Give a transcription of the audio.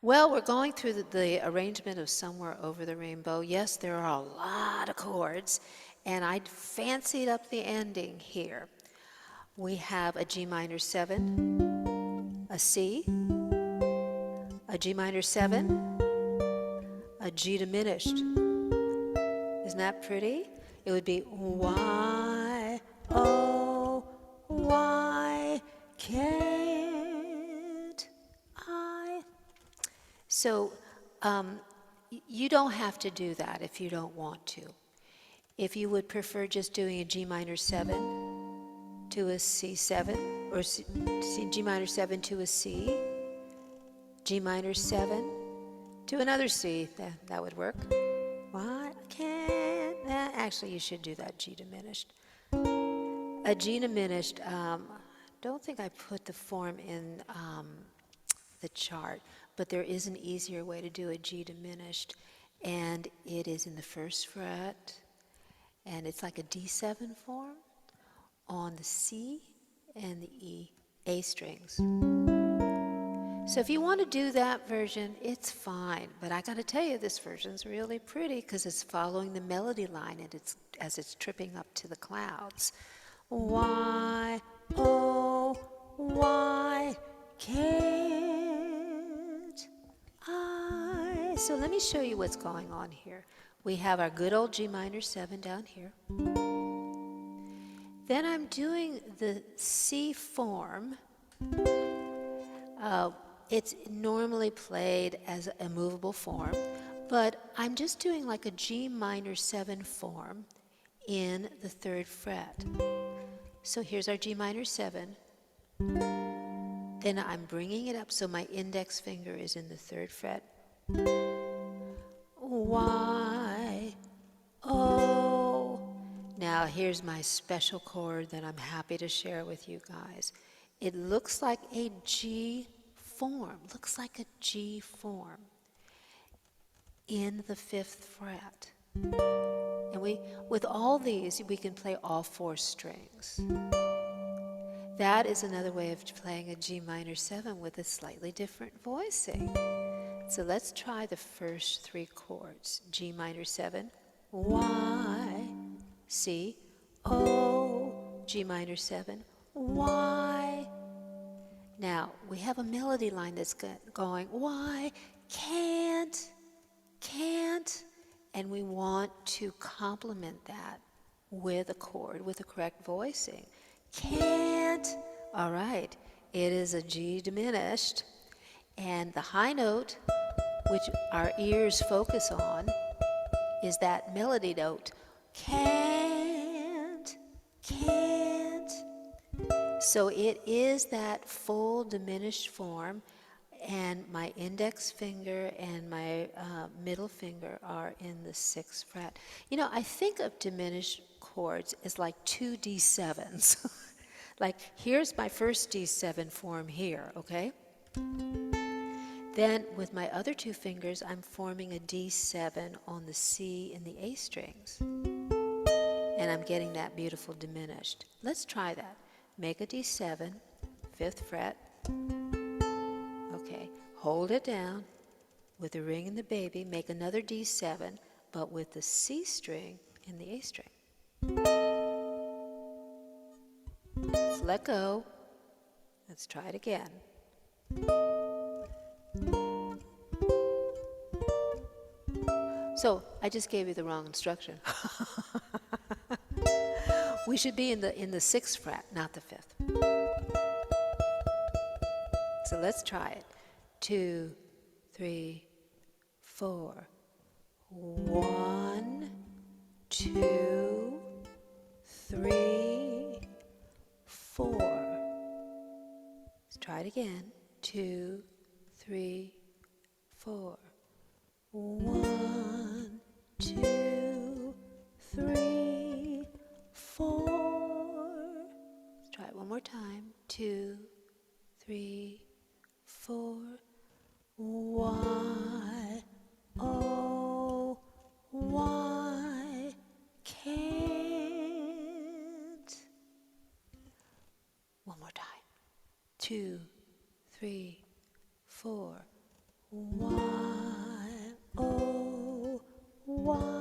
Well, we're going through the arrangement of Somewhere Over the Rainbow. Yes, there are a lot of chords, and I fancied up the ending here. We have a G minor 7, a C, a G minor 7, a G diminished. Isn't that pretty? It would be why, oh, why can't I? So you don't have to do that if you don't want to. If you would prefer just doing a G minor 7 to a C7, or G minor 7 to a C, G minor 7 to another C, that would work. Why can't that? Actually, you should do that G diminished. A G diminished, don't think I put the form in the chart, but there is an easier way to do a G diminished, and it is in the first fret, and it's like a D7 form on the C and the E, A strings. So if you want to do that version, it's fine, but I got to tell you, this version's really pretty because it's following the melody line and as it's tripping up to the clouds. Why, oh, why can't I? So let me show you what's going on here. We have our good old G minor 7 down here. Then I'm doing the C form. It's normally played as a movable form, but I'm just doing like a G minor 7 form in the 3rd fret. So here's our G minor 7. Then I'm bringing it up so my index finger is in the 3rd fret. Why, oh. Now here's my special chord that I'm happy to share with you guys. It looks like a G form, looks like a G form in the 5th fret. And with all these, we can play all 4 strings. That is another way of playing a G minor 7 with a slightly different voicing. So let's try the first 3 chords. G minor 7, why, C, oh, G minor 7, why. Now, we have a melody line that's going, why can't, and we want to complement that with a chord, with the correct voicing. Can't, all right, it is a G diminished, and the high note, which our ears focus on, is that melody note. Can't. So it is that full diminished form, and my index finger and my middle finger are in the 6th fret. You know, I think of diminished chords as like 2 D7s. Like, here's my first D7 form here, okay? Then with my other 2 fingers, I'm forming a D7 on the C and the A strings. And I'm getting that beautiful diminished. Let's try that. Make a D7, 5th fret. Okay, hold it down with the ring and the baby. Make another D7, but with the C string and the A string. Let's let go. Let's try it again. So I just gave you the wrong instruction. We should be in the 6th fret, not the 5th. So let's try it. 2, 3, 4. 1, 2, 3, 4. Let's try it again. 2, 3, 4. 1, 2, 3, 4. Let's try it one more time. 2, 3, 4. Why, oh, why can't? One more time. 2, 3, 4. Why, oh, why?